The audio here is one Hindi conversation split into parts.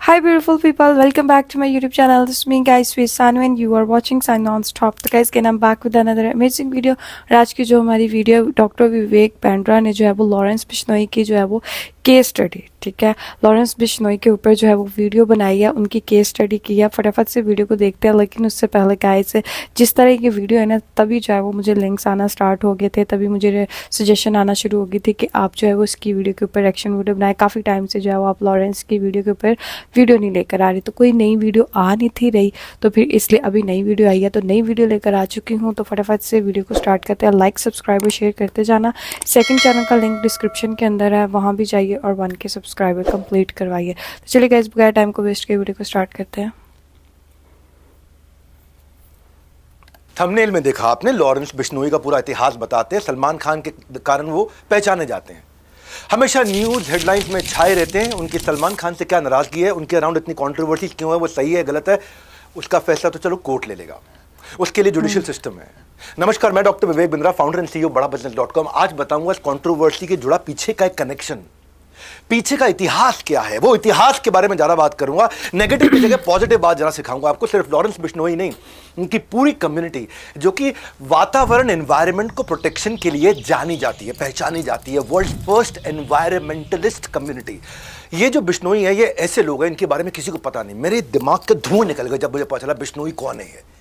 Hi beautiful people, welcome back to my YouTube channel. This is me guys, Sweet Sanu and you are watching Sun Non-Stop. तो guys again I'm back with another amazing video। और आज की जो हमारी वीडियो डॉक्टर विवेक बैंड्रा ने जो है वो लॉरेंस बिश्नोई की जो है वो केस स्टडी, ठीक है, लॉरेंस बिश्नोई के ऊपर जो है वो वीडियो बनाई है, उनकी केस स्टडी की है। फटाफट से वीडियो को देखते हैं, लेकिन उससे पहले गाइस जिस तरह की वीडियो है ना, तभी जो है वो मुझे लिंक्स आना स्टार्ट हो गए थे, तभी मुझे सजेशन आना शुरू हो गई थी कि आप जो है वो इसकी वीडियो के ऊपर रिएक्शन वीडियो बनाए। काफ़ी टाइम से जो है वो आप लॉरेंस की वीडियो के ऊपर वीडियो नहीं लेकर आ रही, तो कोई नई वीडियो आ नहीं थी रही, तो फिर इसलिए अभी नई वीडियो आई है, तो नई वीडियो लेकर आ चुकी हूँ। तो फटाफट से वीडियो को स्टार्ट करते हैं। लाइक सब्सक्राइब और शेयर करते जाना। सेकंड चैनल का लिंक डिस्क्रिप्शन के अंदर है, वहाँ भी जाइए और 1K सब्सक्राइबर कंप्लीट करवाइए। तो चलिए गाइस बगैर टाइम को वेस्ट किए वीडियो को स्टार्ट करते हैं। थंबनेल में देखा आपने, लॉरेंस बिश्नोई का पूरा इतिहास बताते हैं। सलमान खान के कारण वो पहचाने जाते हैं, हमेशा न्यूज हेडलाइंस में छाए रहते हैं। उनकी सलमान खान से क्या नाराजगी है, उनके अराउंड इतनी कंट्रोवर्सी क्यों है, वो सही है गलत है, उसका फैसला तो चलो कोर्ट ले लेगा, उसके लिए जुडिशियल सिस्टम है। नमस्कार, मैं doctor Vivek Bindra, founder and CEO बड़ाबिजनेस.com। आज बताऊंगा इस कंट्रोवर्सी के जुड़ा पीछे का एक कनेक्शन, पीछे का इतिहास क्या है, वो इतिहास के बारे में ज्यादा बात करूंगा। नेगेटिव की जगह पॉजिटिव बात जरा सिखाऊंगा आपको। सिर्फ लॉरेंस बिश्नोई नहीं, उनकी पूरी कम्युनिटी जो कि वातावरण एनवायरनमेंट को प्रोटेक्शन के लिए जानी जाती है, पहचानी जाती है, वर्ल्ड फर्स्ट एनवायरमेंटलिस्ट कम्युनिटी। ये जो बिश्नोई है, ये ऐसे लोग हैं इनके बारे में किसी को पता नहीं। मेरे दिमाग के धुएं निकल गए जब मुझे पता चला बिश्नोई कौन है।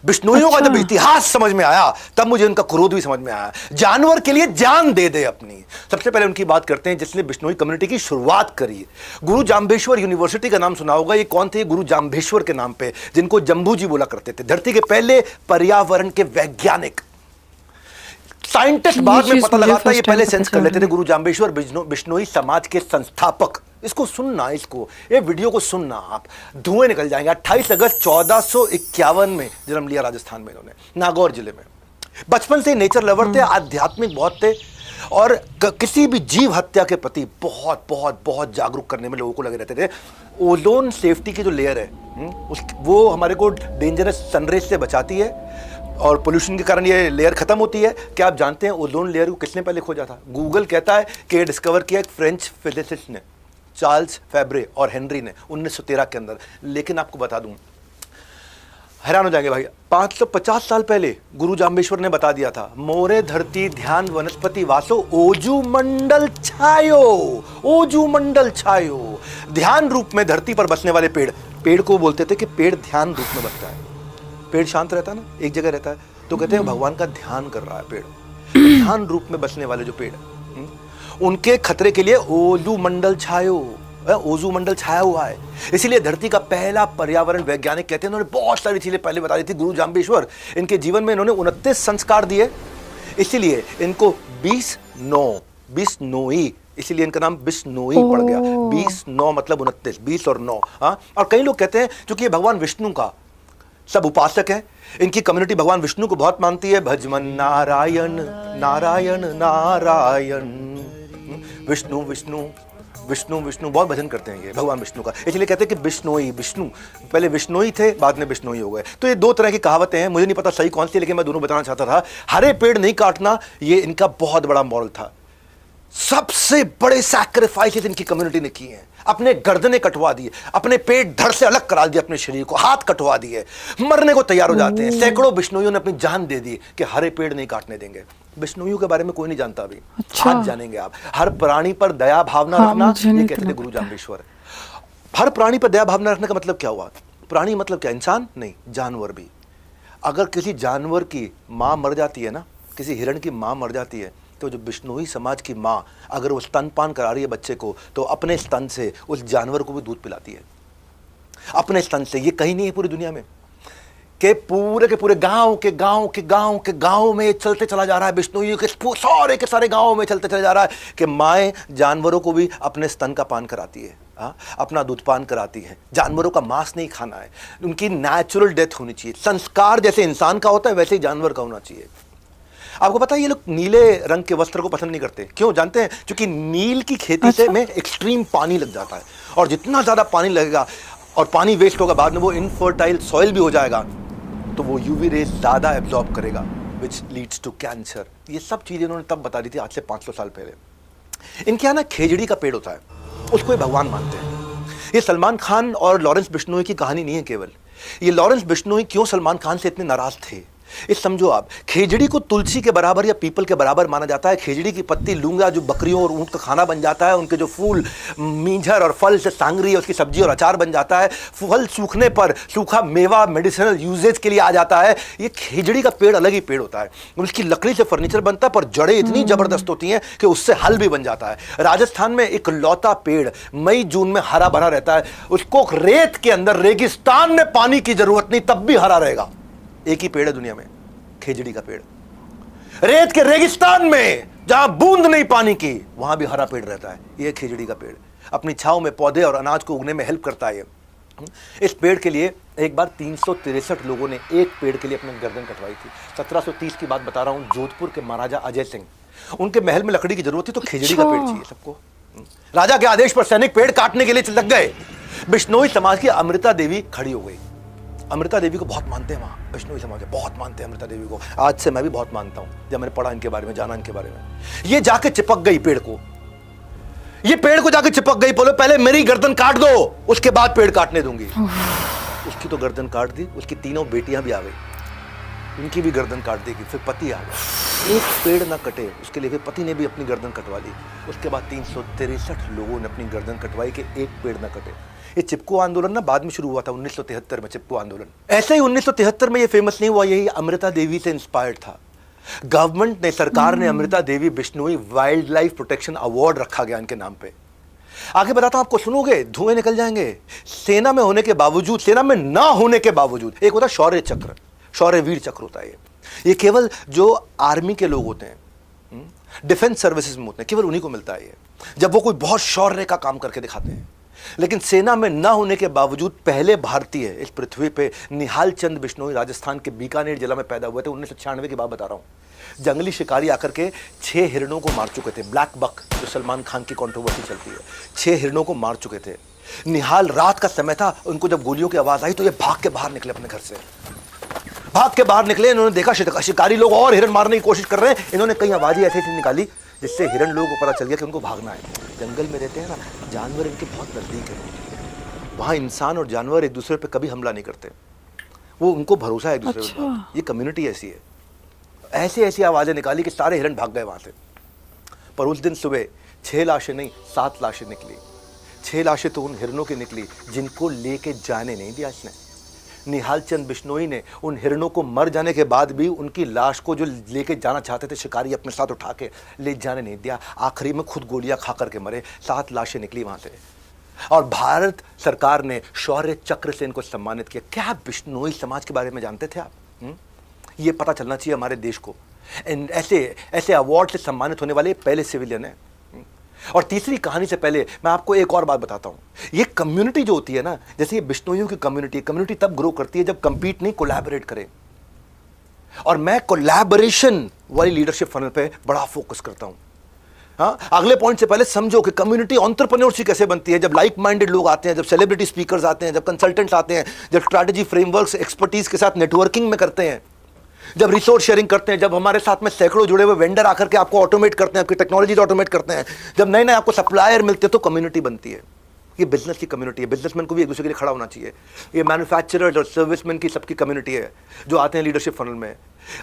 बिश्नोइयों का जब इतिहास समझ में आया, तब मुझे उनका क्रोध भी समझ में आया। जानवर के लिए जान दे दे अपनी। सबसे पहले उनकी बात करते हैं जिसने बिश्नोई कम्युनिटी की शुरुआत करी। गुरु जाम्बेश्वर यूनिवर्सिटी का नाम सुना होगा। ये कौन थे? गुरु जाम्बेश्वर के नाम पे, जिनको जम्बू जी बोला करते थे, धरती के पहले पर्यावरण के वैज्ञानिक साइंटिस्ट। बाद में पता लगाता ये पहले सेंस कर लेते थे। गुरु जाम्बेश्वर बिश्नोई समाज के संस्थापक। इसको सुनना, इसको ये वीडियो को सुनना, आप धुएं निकल जाएंगे। 28 अगस्त 1451 में जन्म लिया राजस्थान में इन्होंने, नागौर जिले में। बचपन से नेचर लवर थे, आध्यात्मिक बहुत थे और किसी भी जीव हत्या के प्रति बहुत बहुत बहुत जागरूक करने में लोगों को लगे रहते थे। ओजोन सेफ्टी की जो लेयर है वो हमारे को डेंजरस सनरेज से बचाती है और पोल्यूशन के कारण ये लेयर खत्म होती है। क्या आप जानते हैं ओजोन लेयर को किसने पहले खोजा था? गूगल कहता है कि डिस्कवर किया एक फ्रेंच फिजिसिस्ट ने, चार्ल्स फैब्रे और हेनरी ने 1913 के अंदर। लेकिन आपको बता दूं, हैरान हो जाएंगे भाई, 550 साल पहले गुरु जाम्बेश्वर ने बता दिया था, मोरे धरती ध्यान वनस्पति वासो ओजू मंडल छायो। ओजू मंडल छायो, ध्यान रूप में धरती पर बसने वाले पेड़। पेड़ को बोलते थे कि पेड़ ध्यान रूप में बसता है। पेड़ शांत रहता है ना, एक जगह रहता है, तो कहते हैं भगवान का ध्यान कर रहा है पेड़। ध्यान रूप में बसने वाले जो पेड़, उनके खतरे के लिए ओजू मंडल छायो, ओजू मंडल छाया हुआ है। इसीलिए धरती का पहला पर्यावरण वैज्ञानिक कहते हैं। उन्होंने बहुत सारी चीजें पहले बता दी थी गुरु जाम्बेश्वर। इनके जीवन में इन्होंने 29 संस्कार दिए, इसीलिए इनको बिश्नोई, इसीलिए इनका नाम बिश्नोई पड़ गया। 20-9 मतलब 29, 20 और 9। और कई लोग कहते हैं क्योंकि ये भगवान विष्णु का सब उपासक है, इनकी कम्युनिटी भगवान विष्णु को बहुत मानती है। भजमन नारायण नारायण नारायण, विष्णु विष्णु विष्णु विष्णु, बहुत भजन करते हैं ये भगवान विष्णु का। इसलिए कहते हैं कि बिश्नोई, विष्णु पहले विष्णोई थे, बाद में बिश्नोई हो गए। तो ये दो तरह की कहावतें हैं, मुझे नहीं पता सही कौन सी, लेकिन मैं दोनों बताना चाहता था। हरे पेड़ नहीं काटना, ये इनका बहुत बड़ा मॉरल था। सबसे बड़े सैक्रिफाइसेस इनकी कम्युनिटी ने किए हैं। अपने गर्दनें कटवा दिए, अपने पेट धड़ से अलग करा दिए, अपने शरीर को हाथ कटवा दिए, मरने को तैयार हो जाते हैं। सैकड़ों बिश्नोइयों ने अपनी जान दे दी कि हरे पेड़ नहीं काटने देंगे। बिश्नोइयों के बारे में कोई नहीं जानता अभी। अच्छा। आज जानेंगे आप। हर प्राणी पर दया भावना रखना, ये कहते थे गुरु जाम्बेश्वर। हर प्राणी पर दया भावना रखने का मतलब क्या हुआ? प्राणी मतलब क्या? इंसान नहीं, जानवर भी। अगर किसी जानवर की मां मर जाती है ना, किसी हिरण की मां मर जाती है, तो जो बिश्नोई समाज की माँ अगर वो स्तनपान करा रही है बच्चे को, तो अपने स्तन से उस जानवर को भी दूध पिलाती है, अपने स्तन से। ये कहीं नहीं है पूरी दुनिया में कि पूरे के पूरे गांव में चलते चला जा रहा है। बिश्नोई के सारे के सारे गांव में चलते चला जा रहा है कि माएँ जानवरों को भी अपने स्तन का पान कराती है, अपना दूध पान कराती है। जानवरों का मांस नहीं खाना है, उनकी नेचुरल डेथ होनी चाहिए। संस्कार जैसे इंसान का होता है वैसे ही जानवर का होना चाहिए। आपको पता है ये लोग नीले रंग के वस्त्र को पसंद नहीं करते, क्यों जानते हैं? क्योंकि नील की खेती से में एक्सट्रीम पानी लग जाता है, और जितना ज्यादा पानी लगेगा और पानी वेस्ट होगा, बाद में वो इनफर्टाइल सॉइल भी हो जाएगा, तो वो यूवी रेज ज्यादा एब्जॉर्ब करेगा, विच लीड्स टू कैंसर। ये सब चीजें इन्होंने तब बता दी थी, आज से 500 साल पहले। इनके यहाँ ना खेजड़ी का पेड़ होता है, उसको ये भगवान मानते हैं। ये सलमान खान और लॉरेंस बिश्नोई की कहानी नहीं है केवल। ये लॉरेंस बिश्नोई क्यों सलमान खान से इतने नाराज थे, ये समझो आप। खेजड़ी को तुलसी के बराबर या पीपल के बराबर माना जाता है। खेजड़ी की पत्ती लूंगा जो बकरियों और ऊंट का खाना बन जाता है, उनके जो फूल मींझर और फल से सांगरी है उसकी सब्जी और अचार बन जाता है। फल सूखने पर सूखा मेवा मेडिसिनल यूजेज के लिए आ जाता है। ये खेजड़ी का पेड़ अलग ही पेड़ होता है। उसकी लकड़ी से फर्नीचर बनता है, पर जड़ें इतनी जबरदस्त होती हैं कि उससे हल भी बन जाता है। राजस्थान में एक लौता पेड़ मई जून में हरा भरा रहता है। उसको रेत के अंदर रेगिस्तान में पानी की जरूरत नहीं, तब भी हरा रहेगा। एक ही पेड़ है दुनिया में, खेजड़ी का पेड़। रेत के रेगिस्तान में जहां बूंद नहीं पानी की, वहां भी हरा पेड़ रहता है। यह खेजड़ी का पेड़ अपनी छांव में पौधे और अनाज को उगने में हेल्प करता है। इस पेड़ के लिए एक बार 363 लोगों ने एक पेड़ के लिए अपनी गर्दन कटवाई थी। 1730 की बात बता रहा हूं। जोधपुर के महाराजा अजय सिंह, उनके महल में लकड़ी की जरूरत थी तो खेजड़ी का पेड़ चाहिए सबको। राजा के आदेश पर सैनिक पेड़ काटने के लिए लग गए। बिश्नोई समाज की अमृता देवी खड़ी हो गई। अमृता देवी को बहुत मानते हैं वहाँ, बिश्नोई समाज बहुत मानते हैं अमृता देवी को। आज से मैं भी बहुत मानता हूँ, जब मैंने पढ़ा इनके बारे में, जाना इनके बारे में। ये जाके चिपक गई पेड़ को, ये पेड़ को जाके चिपक गई। बोलो पहले मेरी गर्दन काट दो, उसके बाद पेड़ काटने दूंगी। उसकी तो गर्दन काट दी, उसकी तीनों बेटियां भी आ गई, उनकी भी गर्दन काट देगी। फिर पति आ गया, एक पेड़ ना कटे उसके लिए फिर पति ने भी अपनी गर्दन कटवा ली। उसके बाद 363 लोगों ने अपनी गर्दन कटवाई कि एक पेड़ ना कटे। ये चिपको आंदोलन ना बाद में शुरू हुआ था 1973 में, चिपको आंदोलन। ऐसे ही 1973 में ये फेमस नहीं हुआ, यही अमृता देवी से इंस्पायर्ड था। गवर्नमेंट ने, सरकार ने Amrita Devi Bishnoi wild life protection award रखा गया इनके नाम पे। आगे बताता हूं आपको, सुनोगे धुएं निकल जाएंगे। सेना में होने के बावजूद, सेना में ना होने के बावजूद, एक होता शौर्य चक्र, शौर्य वीर चक्र होता है ये केवल जो आर्मी के लोग होते हैं, डिफेंस सर्विसेज में होते हैं, केवल उन्हीं को मिलता है ये, जब वो कोई बहुत शौर्य का काम करके दिखाते हैं। लेकिन सेना में ना होने के बावजूद पहले भारतीय इस पृथ्वी पे निहाल चंद बिश्नोई राजस्थान के बीकानेर जिला में पैदा हुए थे। 1996 की बात बता रहा हूं। जंगली शिकारी आकर के 6 हिरणों को मार चुके थे। ब्लैक बक जो सलमान खान की कंट्रोवर्सी चलती है, 6 हिरणों को मार चुके थे। निहाल, रात का समय था, उनको जब गोलियों की आवाज आई तो ये भाग के बाहर निकले अपने घर से, भाग के बाहर निकले। इन्होंने देखा शिकारी लोग और हिरण मारने की कोशिश कर रहे हैं। इन्होंने कई आवाजें ऐसी निकाली जिससे हिरण लोगों को पता चल गया कि उनको भागना है। जंगल में रहते हैं ना, जानवर इनके बहुत नजदीक है। वहां इंसान और जानवर एक दूसरे पे कभी हमला नहीं करते, वो उनको भरोसा है एक दूसरे पे। ये कम्युनिटी ऐसी है। ऐसी ऐसी आवाजें निकाली कि सारे हिरण भाग गए वहां से। पर उस दिन सुबह 6 लाशें नहीं, 7 लाशें निकली। 6 लाशें तो उन हिरणों की निकली जिनको लेके जाने नहीं दिया इसने। निहाल चंद बिश्नोई ने उन हिरणों को मर जाने के बाद भी उनकी लाश को जो लेके जाना चाहते थे शिकारी, अपने साथ उठा के ले जाने नहीं दिया। आखिरी में खुद गोलियां खा करके मरे। 7 लाशें निकली वहां से। और भारत सरकार ने शौर्य चक्र से इनको सम्मानित किया। क्या आप बिश्नोई समाज के बारे में जानते थे आप? ये पता चलना चाहिए हमारे देश को। ऐसे अवार्ड से सम्मानित होने वाले पहले सिविलियन है। और तीसरी कहानी से पहले मैं आपको एक और बात बताता हूं। ये कम्युनिटी जो होती है ना, जैसे ये बिश्नोइयों की कम्युनिटी तब ग्रो करती है जब कंपीट नहीं, कोलैबोरेट करे। और मैं कोलैबोरेशन वाली लीडरशिप फनल पे बड़ा फोकस करता हूं। हाँ, अगले पॉइंट से पहले समझो कि कम्युनिटी एंटरप्रेन्योरशिप कैसे बनती है। जब लाइक माइंडेड लोग आते हैं, जब सेलिब्रिटी स्पीकर्स आते हैं, जब कंसल्टेंट्स आते हैं, जब स्ट्रैटेजी फ्रेमवर्क्स एक्सपर्टीज के साथ नेटवर्किंग में करते हैं, जब रिसोर्स शेयरिंग करते हैं, जब हमारे साथ में सैकड़ों जुड़े हुए वेंडर आकर के आपको ऑटोमेट करते हैं, आपकी टेक्नोलॉजीज ऑटोमेट करते हैं, जब नए नए आपको सप्लायर मिलते हैं, तो कम्युनिटी बनती है। ये बिजनेस की कम्युनिटी है। बिजनेसमैन को भी एक दूसरे के लिए खड़ा होना चाहिए। ये मैन्युफैक्चरर्स और सर्विसमैन की सबकी कम्युनिटी है जो आते हैं लीडरशिप फनल में।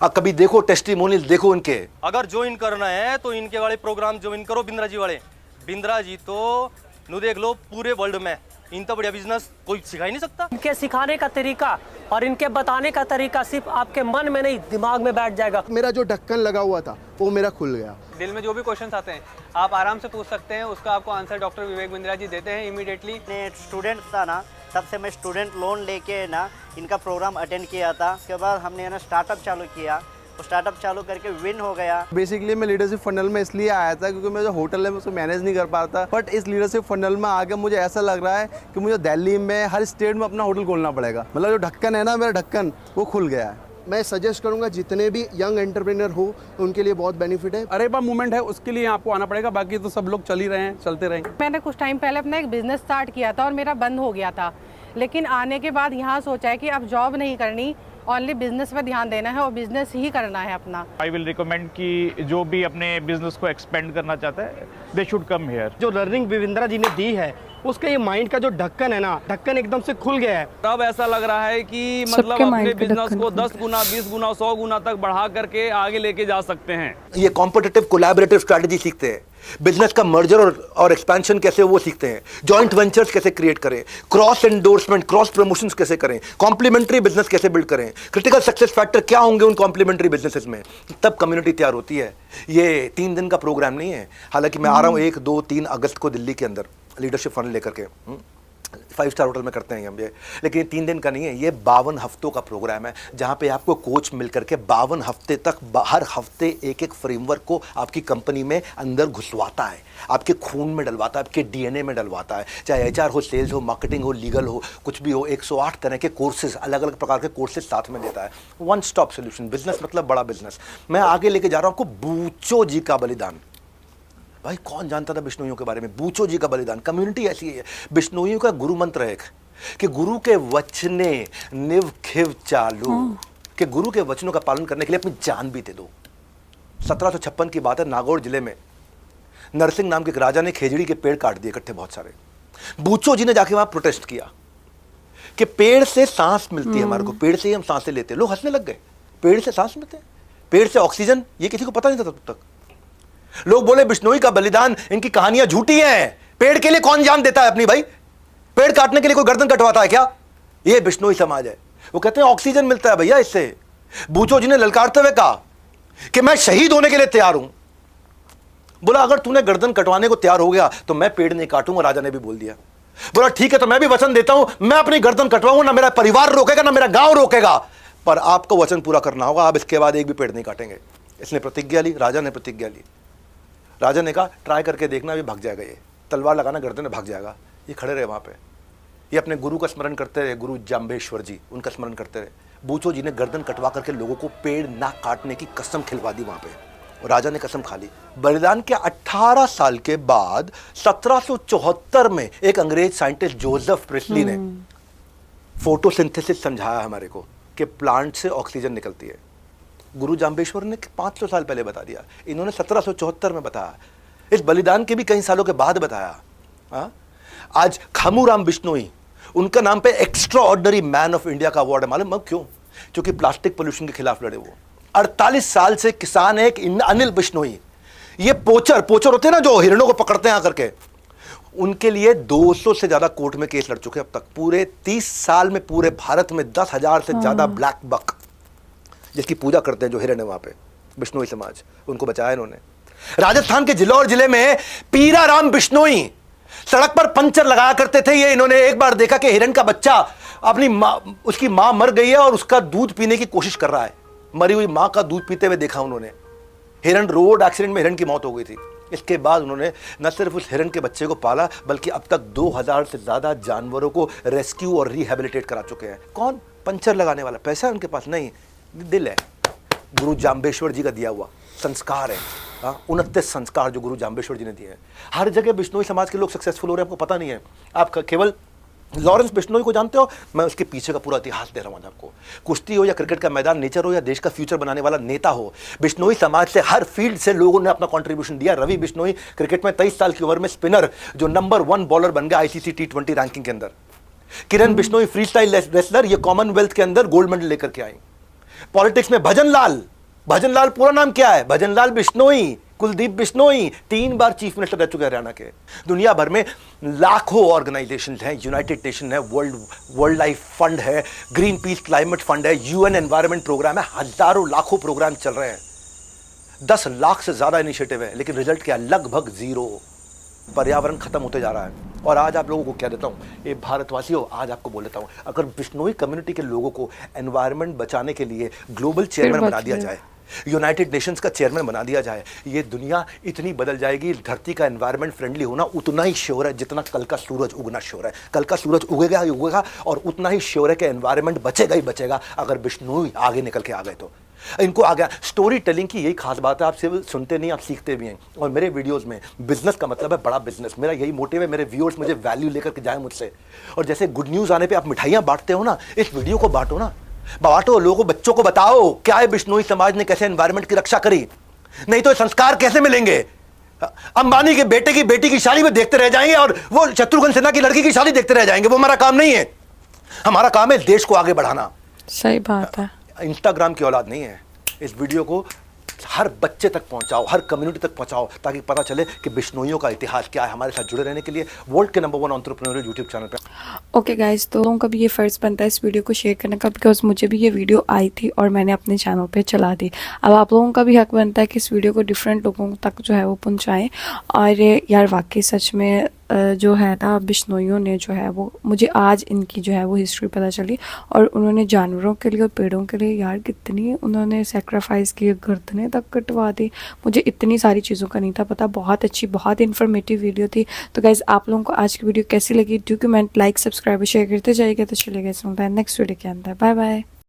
अब कभी देखो टेस्टिमोनियल, देखो इनके। अगर ज्वाइन करना है तो इनके वाले प्रोग्राम ज्वाइन करो। बिंद्रा जी वाले, बिंद्रा जी तो नु देख लो पूरे वर्ल्ड में इनका बढ़िया बिजनेस कोई सिखा ही नहीं सकता। इनके सिखाने का तरीका और इनके बताने का तरीका सिर्फ आपके मन में नहीं, दिमाग में बैठ जाएगा। मेरा जो ढक्कन लगा हुआ था वो मेरा खुल गया। दिल में जो भी क्वेश्चंस आते हैं आप आराम से पूछ सकते हैं, उसका आपको आंसर डॉक्टर विवेक बिंद्रा जी देते हैं इमीडिएटली। मैं स्टूडेंट था ना, तब से मैं स्टूडेंट लोन लेके ना इनका प्रोग्राम अटेंड किया था। उसके बाद हमने ना स्टार्टअप चालू किया, तो स्टार्टअप चालू करके विन हो गया। बेसिकली मैं लीडरशिप फनल में इसलिए आया था क्योंकि मैं जो होटल है मैं उसको मैनेज नहीं कर पाता। बट इस लीडरशिप फनल में आके मुझे ऐसा लग रहा है कि मुझे दिल्ली में हर स्टेट में अपना होटल खोलना पड़ेगा। मतलब जो ढक्कन है ना, मेरा ढक्कन वो खुल गया है। मैं सजेस्ट करूंगा जितने भी यंग एंटरप्रेन्योर हो उनके लिए बहुत बेनिफिट है। अरेबा मूवमेंट है, उसके लिए आपको आना पड़ेगा, बाकी तो सब लोग चल ही रहे हैं, चलते रहेंगे। मैंने कुछ टाइम पहले अपना एक बिजनेस स्टार्ट किया था और मेरा बंद हो गया था, लेकिन आने के बाद यहाँ सोचा है कि अब जॉब नहीं करनी, ओनली बिजनेस पे ध्यान देना है और बिजनेस ही करना है अपना। आई विल रिकमेंड कि जो भी अपने बिजनेस को एक्सपेंड करना चाहता है, दे शुड कम हियर। जो लर्निंग बिंद्रा जी ने दी है उसका ये माइंड का जो ढक्कन है ना, ढक्कन एकदम से खुल गया है। अब ऐसा लग रहा है कि सबके मतलब अपने mind का बिजनेस ढक्कन को खुल 10 गुना, 20 गुना, 100 गुना तक बढ़ा करके आगे लेके जा सकते हैं। ये कॉम्पिटिटिव कोलैबोरेटिव स्ट्रैटेजी सीखते हैं, बिजनेस का मर्जर और एक्सपेंशन कैसे हो वो सीखते हैं, जॉइंट वेंचर्स कैसे क्रिएट करें, क्रॉस एंडोर्समेंट, क्रॉस प्रमोशंस कैसे करें, कॉम्प्लीमेंट्री बिजनेस कैसे बिल्ड करें, क्रिटिकल सक्सेस फैक्टर क्या होंगे उन कॉम्प्लीमेंट्री बिजनेसेस में, तब कम्युनिटी तैयार होती है। ये 3 दिन का प्रोग्राम नहीं है। हालांकि मैं आ रहा हूँ 1, 2, 3 अगस्त को दिल्ली के अंदर लीडरशिप फंड लेकर के 5 स्टार होटल में करते हैं हम ये, लेकिन ये 3 दिन का नहीं है, ये 52 हफ्तों का प्रोग्राम है, जहां पे आपको कोच मिल करके 52 हफ्ते तक हर हफ्ते एक फ्रेमवर्क को आपकी कंपनी में अंदर घुसवाता है, आपके खून में डलवाता है, आपके डीएनए में डलवाता है। चाहे एचआर हो, सेल्स हो, मार्केटिंग हो, लीगल हो, कुछ भी हो, 108 तरह के कोर्सेज, अलग अलग प्रकार के कोर्सेज साथ में देता है। One stop solution. बिजनेस मतलब बड़ा बिजनेस। मैं आगे लेके जा रहा हूं आपको बूचो जी का बलिदान। भाई कौन जानता था बिश्नोइयों के बारे में? बूचो जी का बलिदान। कम्युनिटी ऐसी है। बिश्नोइयों का गुरु मंत्र है कि गुरु के वचने निव खिव चालू, कि गुरु के वचनों का पालन करने के लिए अपनी जान भी दे दो। 1756 की बात है, नागौर जिले में नरसिंह नाम के एक राजा ने खेजड़ी के पेड़ काट दिए इकट्ठे बहुत सारे। बूचो जी ने जाके वहां प्रोटेस्ट किया कि पेड़ से सांस मिलती है हमारे को, पेड़ से ही हम सांसें लेते हैं। लोग हंसने लग गए, पेड़ से सांस मिलते हैं, पेड़ से ऑक्सीजन, ये किसी को पता नहीं था तब तक। लोग बोले बिश्नोई का बलिदान, इनकी कहानियां झूठी हैं, पेड़ के लिए कौन जान देता है अपनी? भाई पेड़ काटने के लिए कोई गर्दन कटवाता है क्या? ये बिश्नोई समाज है। वो कहते हैं ऑक्सीजन मिलता है भैया इससे। बूचो जी ने ललकारते हुए कहा कि मैं शहीद होने के लिए तैयार हूं। बोला अगर तूने गर्दन कटवाने को तैयार हो गया तो मैं पेड़ नहीं काटूंगा। राजा ने भी बोल दिया। बोला ठीक है, तो मैं भी वचन देता हूं, मैं अपनी गर्दन कटवाऊंगा, ना मेरा परिवार रोकेगा ना मेरा गांव रोकेगा, पर आपको वचन पूरा करना होगा, आप इसके बाद एक भी पेड़ नहीं काटेंगे। इसने प्रतिज्ञा ली, राजा ने प्रतिज्ञा ली। राजा ने कहा ट्राई करके देखना, अभी भाग जाएगा, ये तलवार लगाना गर्दन में भाग जाएगा। ये खड़े रहे वहां पे, ये अपने गुरु का स्मरण करते रहे, गुरु जाम्बेश्वर जी, उनका स्मरण करते रहे। बूचो जी ने गर्दन कटवा करके लोगों को पेड़ ना काटने की कसम खिलवा दी वहां पे, और राजा ने कसम खा ली। बलिदान के 18 साल के बाद 1774 में एक अंग्रेज साइंटिस्ट जोसेफ प्रिस्ली ने फोटोसिंथेसिस समझाया हमारे को कि प्लांट से ऑक्सीजन निकलती है। गुरु जाम्बेश्वर ने 500 साल पहले बता दिया, इन्होंने 1774 में बताया। इस बलिदान के भी कई सालों के बाद बताया। आज खामूराम बिश्नोई, उनका नाम पे extra ordinary man of India का अवार्ड है। मालूम क्यों? क्योंकि प्लास्टिक पोल्यूशन के खिलाफ लड़े वो। 48 साल से किसान है। एक अनिल बिश्नोई, ये पोचर होते हैं ना जो हिरणों को पकड़ते हैं आकर के, उनके लिए 200 से ज्यादा कोर्ट में केस लड़ चुके अब तक। पूरे 30 साल में पूरे भारत में 10,000 से ज्यादा ब्लैक बक, जिसकी पूजा करते हैं जो हिरण है वहां पे, बिश्नोई समाज, उनको बचाया इन्होंने। राजस्थान के जिलौर जिले में पीराराम बिश्नोई सड़क पर पंचर लगाया करते थे। ये इन्होंने एक बार देखा कि हिरण का बच्चा अपनी मां, उसकी मां मर गई है और उसका दूध पीने की कोशिश कर रहा है। मरी हुई मां का दूध पीते हुए देखा उन्होंने। हिरण, रोड एक्सीडेंट में हिरण की मौत हो गई थी। इसके बाद उन्होंने न सिर्फ उस हिरण के बच्चे को पाला, बल्कि अब तक 2000 से ज्यादा जानवरों को रेस्क्यू और रिहेबिलिटेट करा चुके हैं। कौन? पंचर लगाने वाला। पैसा है उनके पास नहीं, दिल है। गुरु जाम्बेश्वर जी का दिया हुआ संस्कार है। 29 संस्कार जो गुरु जाम्बेश्वर जी ने दिए हैं। हर जगह बिश्नोई समाज के लोग सक्सेसफुल हो रहे हैं, आपको पता नहीं है। आप केवल लॉरेंस बिश्नोई को जानते हो, मैं उसके पीछे का पूरा इतिहास दे रहा हूं आज आपको। कुश्ती हो या क्रिकेट का मैदान, नेचर हो या देश का फ्यूचर बनाने वाला नेता हो, बिश्नोई समाज से हर फील्ड से लोगों ने अपना कंट्रीब्यूशन दिया। रवि बिश्नोई क्रिकेट में 23 साल की उम्र में स्पिनर जो नंबर 1 बॉलर बन गया आईसीसी T20 रैंकिंग के अंदर। किरण बिश्नोई फ्री स्टाइल रेसलर, ये कॉमनवेल्थ के अंदर गोल्ड मेडल लेकर के आई। पॉलिटिक्स में भजनलाल पूरा नाम क्या है? भजनलाल बिश्नोई, कुलदीप बिश्नोई 3 बार चीफ मिनिस्टर रह चुके हैं हरियाणा के। दुनिया भर में लाखों ऑर्गेनाइजेशन हैं, यूनाइटेड नेशन है, वर्ल्ड लाइफ फंड है, ग्रीन पीस क्लाइमेट फंड है, यूएन एनवायरनमेंट प्रोग्राम है, हजारों लाखों प्रोग्राम चल रहे हैं। 10 लाख से ज्यादा इनिशिएटिव है, लेकिन रिजल्ट क्या? लगभग 0। पर्यावरण खत्म होते जा रहा है। और आज आप लोगों को क्या देता हूं, ये भारतवासियों, आज आपको बोल देता हूं, अगर बिश्नोई कम्युनिटी के लोगों को एनवायरनमेंट बचाने के लिए ग्लोबल चेयरमैन बना दिया जाए, यूनाइटेड नेशंस का चेयरमैन बना दिया जाए, ये दुनिया इतनी बदल जाएगी। धरती का एनवायरनमेंट फ्रेंडली होना उतना ही श्योर है जितना कल का सूरज उगना श्योर है। कल का सूरज उगेगा ही उगेगा, और उतना ही श्योर है कि एनवायरनमेंट बचेगा ही बचेगा अगर बिश्नोई आगे निकल के आ गए तो। इनको आ गया। स्टोरी टेलिंग की यही खास बात है, आप सिर्फ सुनते नहीं, आप सीखते भी हैं। और मेरे वीडियोस में बिजनेस का मतलब है बड़ा बिजनेस। मेरा यही मोटिव है, मेरे व्यूअर्स मुझे वैल्यू लेकर के जाए मुझसे। और जैसे गुड न्यूज आने पे आप मिठाइयां बांटते हो ना, इस वीडियो को बांटो ना, बांटो, लोगों को, बच्चों को बताओ क्या है बिश्नोई समाज ने कैसे एनवायरनमेंट की रक्षा करी, नहीं तो संस्कार कैसे मिलेंगे? अंबानी के बेटे की बेटी की शादी में देखते रह जाएंगे और वो शत्रुघ्न सिन्हा की लड़की की शादी देखते रह जाएंगे। वो हमारा काम नहीं है। हमारा काम है देश को आगे बढ़ाना। सही बात है। इंस्टाग्राम की औलाद नहीं है। इस वीडियो को हर बच्चे तक पहुंचाओ, हर कम्युनिटी तक पहुंचाओ, ताकि पता चले कि बिश्नोइयों का इतिहास क्या है। हमारे साथ जुड़े रहने के लिए वर्ल्ड के नंबर 1 एंटरप्रेन्योरियल यूट्यूब चैनल पे। ओके गाइस, तो लोगों का भी ये फ़र्ज़ बनता है इस वीडियो को शेयर करने का, बिकॉज मुझे भी ये वीडियो आई थी और मैंने अपने चैनल पे चला दी। अब आप लोगों का भी हक बनता है कि इस वीडियो को डिफरेंट लोगों तक जो है वो पहुँचाएँ। और यार वाकई सच में जो है ना, बिश्नोइयों ने जो है वो, मुझे आज इनकी जो है वो हिस्ट्री पता चली। और उन्होंने जानवरों के लिए और पेड़ों के लिए यार कितनी उन्होंने सेक्रीफाइस की, गर्दनें तक कटवा दी। मुझे इतनी सारी चीज़ों का नहीं था पता। बहुत अच्छी, बहुत इन्फॉर्मेटिव वीडियो थी। तो गाइज़, आप लोगों को आज की वीडियो कैसी लगी? Do comment, like, subscribe, share करते जाइएगा। तो चलिए गाइस, मिलते हैं नेक्स्ट वीडियो के अंदर। Bye bye.